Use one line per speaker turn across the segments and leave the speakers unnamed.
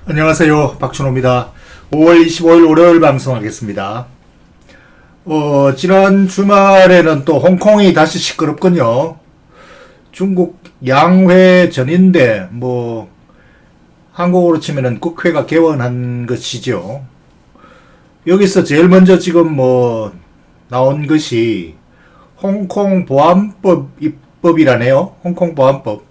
안녕하세요. 박준호입니다. 5월 25일 월요일 방송하겠습니다. 지난 주말에는 또 홍콩이 다시 시끄럽군요. 중국 양회 전인데, 한국어로 치면은 국회가 개원한 것이죠. 여기서 제일 먼저 지금 나온 것이 홍콩 보안법 입법이라네요. 홍콩 보안법.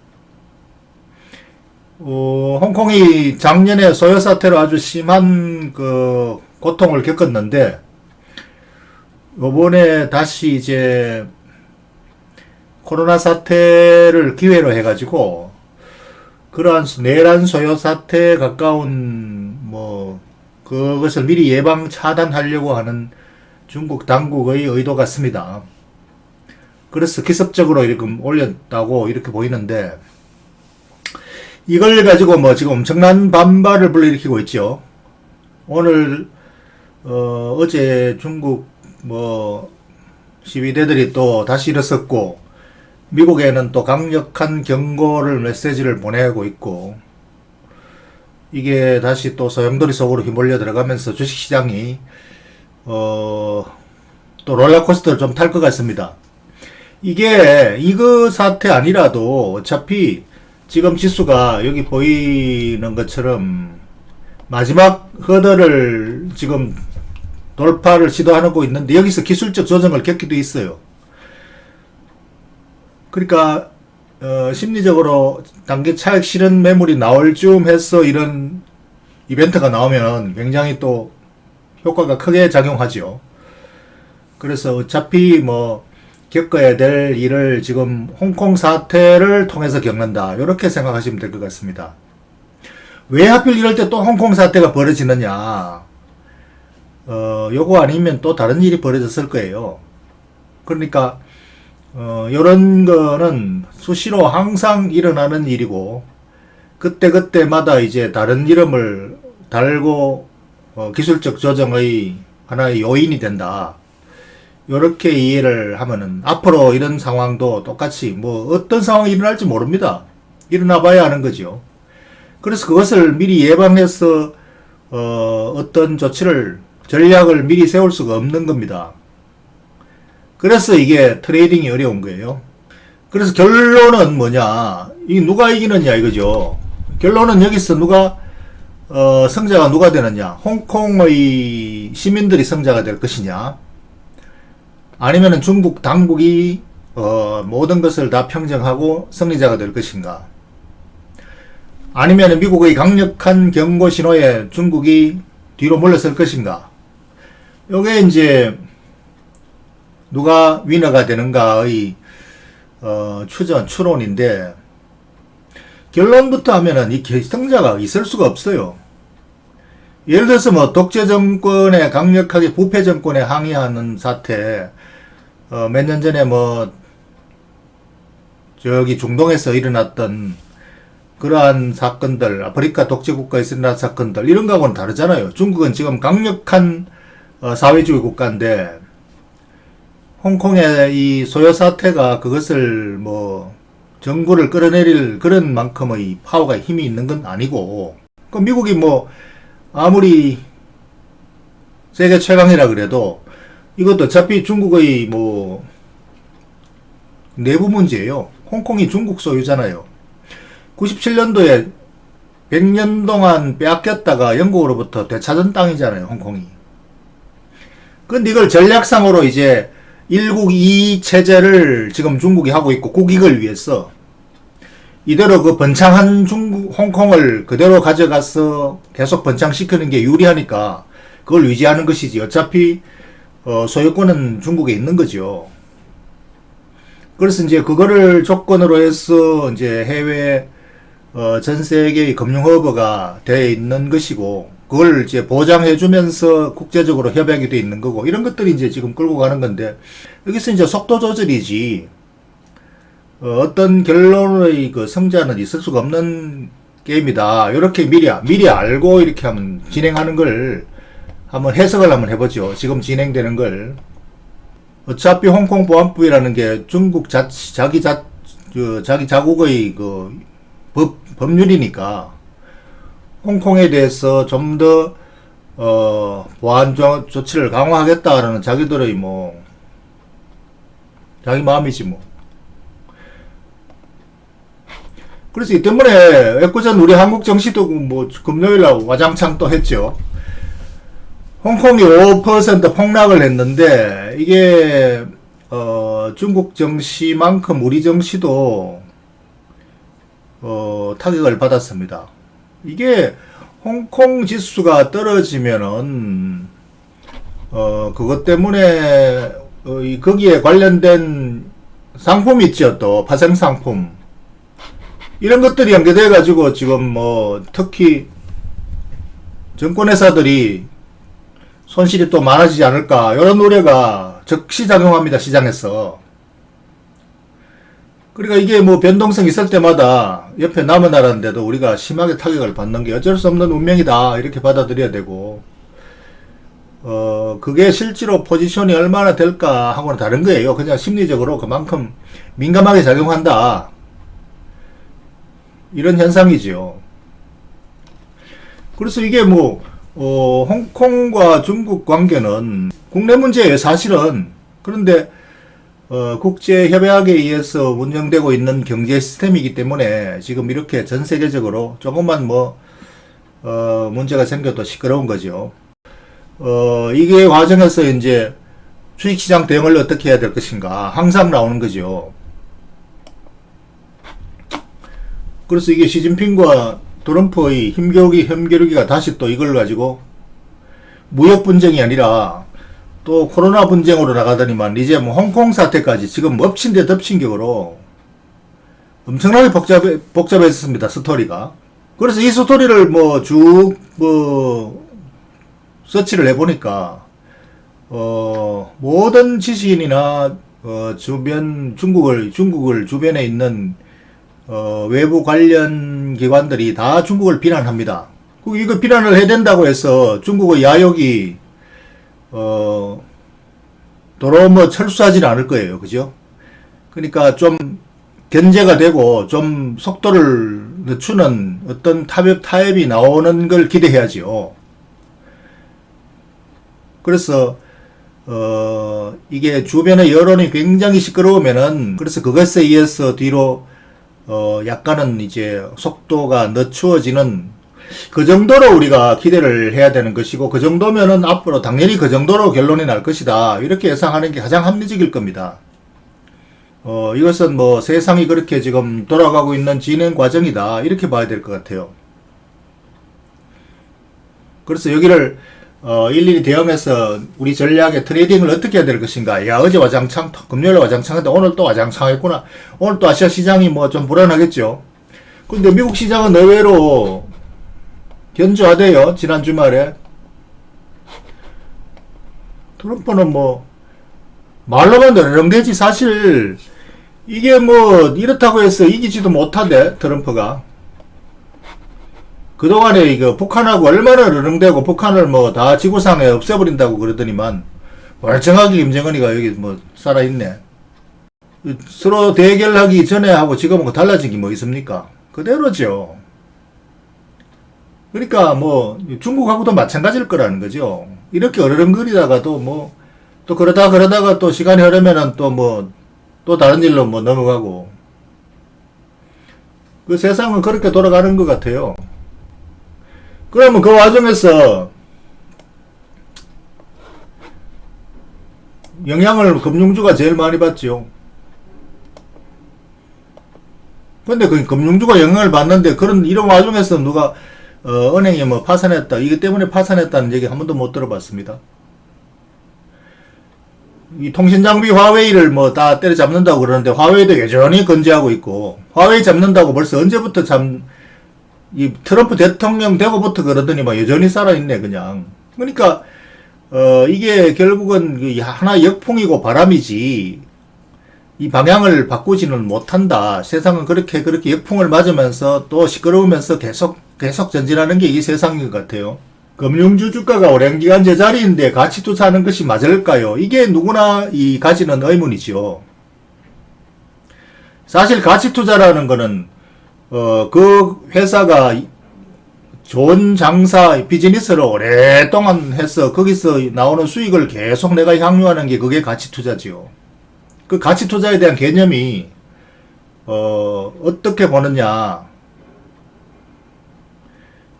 홍콩이 작년에 소요 사태로 아주 심한 고통을 겪었는데, 요번에 다시 이제 코로나 사태를 기회로 해가지고, 그러한 내란 소요 사태에 가까운, 그것을 미리 예방 차단하려고 하는 중국 당국의 의도 같습니다. 그래서 기습적으로 이렇게 올렸다고 이렇게 보이는데, 이걸 가지고 지금 엄청난 반발을 불러일으키고 있죠. 오늘 어제 중국 시위대들이 또 다시 일어섰고, 미국에는 또 강력한 경고를 메시지를 보내고 있고, 이게 다시 또 소용돌이 속으로 휘몰려 들어가면서 주식시장이 또 롤러코스터를 좀 탈 것 같습니다. 이거 사태 아니라도 어차피 지금 지수가 여기 보이는 것처럼 마지막 허들을 지금 돌파를 시도하고 있는데, 여기서 기술적 조정을 겪기도 있어요. 그러니까 심리적으로 단기 차익 실현 매물이 나올 즈음 해서 이런 이벤트가 나오면 굉장히 또 효과가 크게 작용하죠. 그래서 어차피 겪어야 될 일을 지금 홍콩 사태를 통해서 겪는다, 이렇게 생각하시면 될 것 같습니다. 왜 하필 이럴 때 또 홍콩 사태가 벌어지느냐, 요거 아니면 또 다른 일이 벌어졌을 거예요. 그러니까 요런 거는 수시로 항상 일어나는 일이고, 그때그때마다 이제 다른 이름을 달고 기술적 조정의 하나의 요인이 된다, 요렇게 이해를 하면은 앞으로 이런 상황도 똑같이 어떤 상황이 일어날지 모릅니다. 일어나 봐야 하는 거죠. 그래서 그것을 미리 예방해서 어떤 전략을 미리 세울 수가 없는 겁니다. 그래서 이게 트레이딩이 어려운 거예요. 그래서 결론은 뭐냐, 이 누가 이기느냐 이거죠. 결론은 여기서 성자가 누가 되느냐, 홍콩의 시민들이 성자가 될 것이냐, 아니면은 중국 당국이 모든 것을 다 평정하고 승리자가 될 것인가, 아니면은 미국의 강력한 경고 신호에 중국이 뒤로 물러설 것인가, 요게 이제 누가 위너가 되는가의 추론인데, 결론부터 하면은 이 승자가 있을 수가 없어요. 예를 들어서 독재 정권에 강력하게 부패 정권에 항의하는 사태, 몇 년 전에 저기 중동에서 일어났던 그러한 사건들, 아프리카 독재국가에서 일어난 사건들, 이런 거하고는 다르잖아요. 중국은 지금 강력한 사회주의 국가인데, 홍콩의 이 소요 사태가 그것을 정부를 끌어내릴 그런 만큼의 파워가, 힘이 있는 건 아니고, 미국이 아무리 세계 최강이라 그래도 이것도 어차피 중국의 내부 문제예요. 홍콩이 중국 소유잖아요. 97년도에 100년 동안 빼앗겼다가 영국으로부터 되찾은 땅이잖아요, 홍콩이. 근데 이걸 전략상으로 이제 1국 2 체제를 지금 중국이 하고 있고, 국익을 위해서 이대로 번창한 홍콩을 그대로 가져가서 계속 번창시키는 게 유리하니까 그걸 유지하는 것이지, 어차피 소유권은 중국에 있는 거죠. 그래서 이제 그거를 조건으로 해서 이제 해외 전 세계의 금융허브가 되어 있는 것이고, 그걸 이제 보장해주면서 국제적으로 협약이 되어 있는 거고, 이런 것들이 이제 지금 끌고 가는 건데, 여기서 이제 속도 조절이지, 어떤 결론의 성자는 있을 수가 없는 게임이다, 이렇게 미리 알고 이렇게 하면 진행하는 걸 한번 해석을 한번 해보죠. 지금 진행되는 걸. 어차피 홍콩 보안법이라는 게 중국 자기 자국의 법률이니까 홍콩에 대해서 좀 더 보안 조치를 강화하겠다라는 자기들의 뭐 자기 마음이지 뭐. 그래서 이 때문에 애꿎은 우리 한국 정시도 뭐 금요일날 와장창 또 했죠. 홍콩이 5% 폭락을 했는데 이게 중국 정시만큼 우리 정시도 타격을 받았습니다. 이게 홍콩 지수가 떨어지면은 그것 때문에 거기에 관련된 상품 있죠. 또 파생 상품 이런 것들이 연계돼 가지고 지금 뭐 특히 증권회사들이 손실이 또 많아지지 않을까 이런 우려가 적시 작용합니다. 시장에서. 그러니까 이게 뭐 변동성 있을 때마다 옆에 남은 나라인데도 우리가 심하게 타격을 받는 게 어쩔 수 없는 운명이다 이렇게 받아들여야 되고, 그게 실제로 포지션이 얼마나 될까 하고는 다른 거예요. 그냥 심리적으로 그만큼 민감하게 작용한다 이런 현상이지요. 그래서 이게 뭐 홍콩과 중국 관계는 국내 문제예요 사실은. 그런데 국제협약에 의해서 운영되고 있는 경제 시스템이기 때문에 지금 이렇게 전 세계적으로 조금만 뭐 문제가 생겨도 시끄러운 거죠. 이게 과정에서 이제 주식시장 대응을 어떻게 해야 될 것인가 항상 나오는 거죠. 그래서 이게 시진핑과 트럼프의 힘겨루기가 다시 또 이걸 가지고 무역 분쟁이 아니라 또 코로나 분쟁으로 나가더니만 이제 뭐 홍콩 사태까지 지금 엎친 데 덮친 격으로 엄청나게 복잡했습니다. 스토리가. 그래서 이 스토리를 뭐 쭉 서치를 해보니까 모든 지식인이나 주변 중국을 주변에 있는 외부 관련 기관들이 다 중국을 비난합니다. 이거 비난을 해야 된다고 해서 중국의 야욕이 도로 뭐 철수하지는 않을 거예요. 그죠? 그러니까 좀 견제가 되고 좀 속도를 늦추는 어떤 타협이 나오는 걸 기대해야지요. 그래서 이게 주변의 여론이 굉장히 시끄러우면은 그래서 그것에 의해서 뒤로 약간은 이제 속도가 늦추어지는 그 정도로 우리가 기대를 해야 되는 것이고, 그 정도면은 앞으로 당연히 그 정도로 결론이 날 것이다 이렇게 예상하는 게 가장 합리적일 겁니다. 이것은 뭐 세상이 그렇게 지금 돌아가고 있는 진행 과정이다 이렇게 봐야 될 것 같아요. 그래서 여기를 일일이 대응해서 우리 전략의 트레이딩을 어떻게 해야 될 것인가. 야, 어제 와장창 금요일에 와장창인데 오늘 또 와장창했구나. 오늘 또 아시아 시장이 뭐 좀 불안하겠죠. 근데 미국 시장은 의외로 견조하대요. 지난 주말에 트럼프는 뭐 말로만 너렁대지 사실 이게 뭐 이렇다고 해서 이기지도 못하대. 트럼프가 그동안에 이거 북한하고 얼마나 러렁대고 북한을 뭐 다 지구상에 없애버린다고 그러더니만 멀쩡하게 김정은이가 여기 뭐 살아있네. 서로 대결하기 전에 하고 지금은 달라진 게 뭐 있습니까? 그대로죠. 그러니까 뭐 중국하고도 마찬가지일 거라는 거죠. 이렇게 어르렁거리다가도 뭐 또 그러다가 또 시간이 흐르면은 또 뭐 또 다른 일로 뭐 넘어가고, 그 세상은 그렇게 돌아가는 것 같아요. 그러면 그 와중에서 영향을 금융주가 제일 많이 받죠. 근데 그 금융주가 영향을 받는데 이런 와중에서 누가 은행이 뭐 파산했다, 이것 때문에 파산했다는 얘기 한 번도 못 들어봤습니다. 이 통신장비 화웨이를 뭐 다 때려잡는다고 그러는데 화웨이도 여전히 건재하고 있고, 화웨이 잡는다고 벌써 언제부터 이 트럼프 대통령 되고부터 그러더니 막 여전히 살아있네 그냥. 그러니까 이게 결국은 하나의 역풍이고 바람이지 이 방향을 바꾸지는 못한다. 세상은 그렇게 역풍을 맞으면서 또 시끄러우면서 계속 전진하는 게 이 세상인 것 같아요. 금융주 주가가 오랜 기간 제자리인데 가치 투자하는 것이 맞을까요? 이게 누구나 가지는 의문이지요. 사실 가치 투자라는 거는 그 회사가 좋은 장사, 비즈니스를 오랫동안 해서 거기서 나오는 수익을 계속 내가 향유하는 게 그게 가치 투자지요. 그 가치 투자에 대한 개념이, 어떻게 보느냐.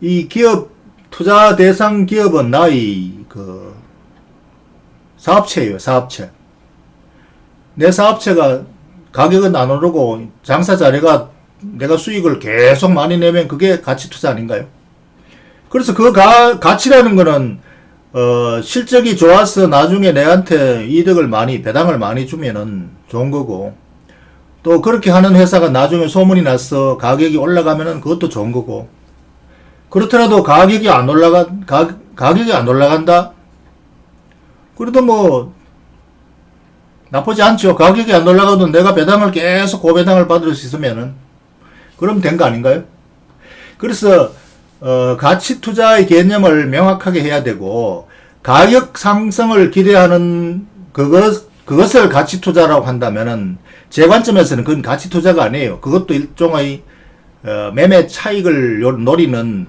이 기업, 투자 대상 기업은 나의 사업체예요, 사업체. 내 사업체가 가격은 안 오르고 장사 잘해가 내가 수익을 계속 많이 내면 그게 가치 투자 아닌가요? 그래서 그 가치라는 거는 실적이 좋아서 나중에 내한테 이득을 많이 배당을 많이 주면은 좋은 거고, 또 그렇게 하는 회사가 나중에 소문이 나서 가격이 올라가면은 그것도 좋은 거고, 그렇더라도 가격이 안 올라간다? 그래도 뭐 나쁘지 않죠. 가격이 안 올라가도 내가 배당을 계속 고배당을 받을 수 있으면은 그럼 된 거 아닌가요? 그래서 가치 투자의 개념을 명확하게 해야 되고, 가격 상승을 기대하는 그것을 가치 투자라고 한다면은 제 관점에서는 그건 가치 투자가 아니에요. 그것도 일종의 매매 차익을 노리는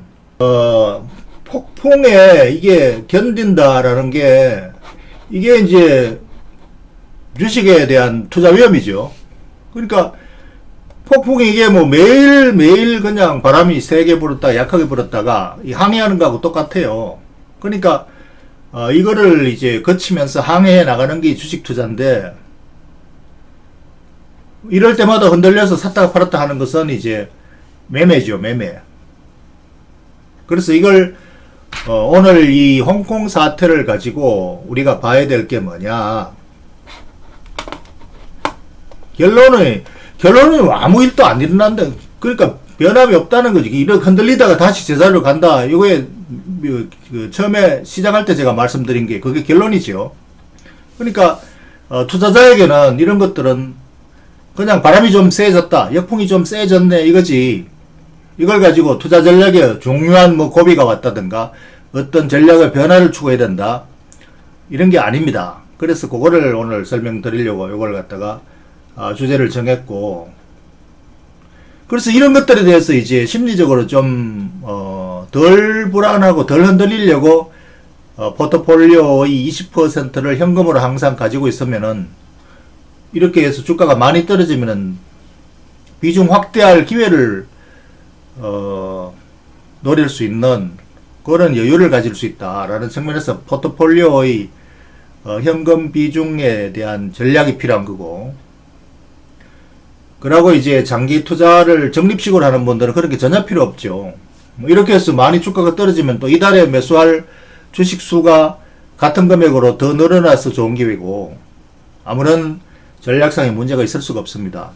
폭풍에 이게 견딘다라는 게, 이게 이제 주식에 대한 투자 위험이죠. 그러니까 폭풍이 이게 뭐 매일매일 그냥 바람이 세게 불었다 약하게 불었다가 항해하는 거하고 똑같아요. 그러니까 이거를 이제 거치면서 항해해 나가는 게 주식 투자인데, 이럴 때마다 흔들려서 샀다가 팔았다 하는 것은 이제 매매죠, 매매. 그래서 이걸 오늘 이 홍콩 사태를 가지고 우리가 봐야 될 게 뭐냐. 결론은 아무 일도 안 일어난다. 그러니까 변함이 없다는 거지. 이렇게 흔들리다가 다시 제자리로 간다. 이거에 처음에 시작할 때 제가 말씀드린 게 그게 결론이죠. 그러니까 투자자에게는 이런 것들은 그냥 바람이 좀 세졌다, 역풍이 좀 세졌네 이거지. 이걸 가지고 투자 전략에 중요한 뭐 고비가 왔다든가 어떤 전략의 변화를 추구해야 된다, 이런 게 아닙니다. 그래서 그거를 오늘 설명드리려고 이걸 갖다가 주제를 정했고, 그래서 이런 것들에 대해서 이제 심리적으로 좀 덜 불안하고 덜 흔들리려고 포트폴리오의 20%를 현금으로 항상 가지고 있으면은, 이렇게 해서 주가가 많이 떨어지면은 비중 확대할 기회를 노릴 수 있는 그런 여유를 가질 수 있다라는 측면에서 포트폴리오의 현금 비중에 대한 전략이 필요한 거고, 그러고 이제 장기 투자를 적립식으로 하는 분들은 그런 게 전혀 필요 없죠. 뭐 이렇게 해서 많이 주가가 떨어지면 또 이달에 매수할 주식 수가 같은 금액으로 더 늘어나서 좋은 기회고, 아무런 전략상의 문제가 있을 수가 없습니다.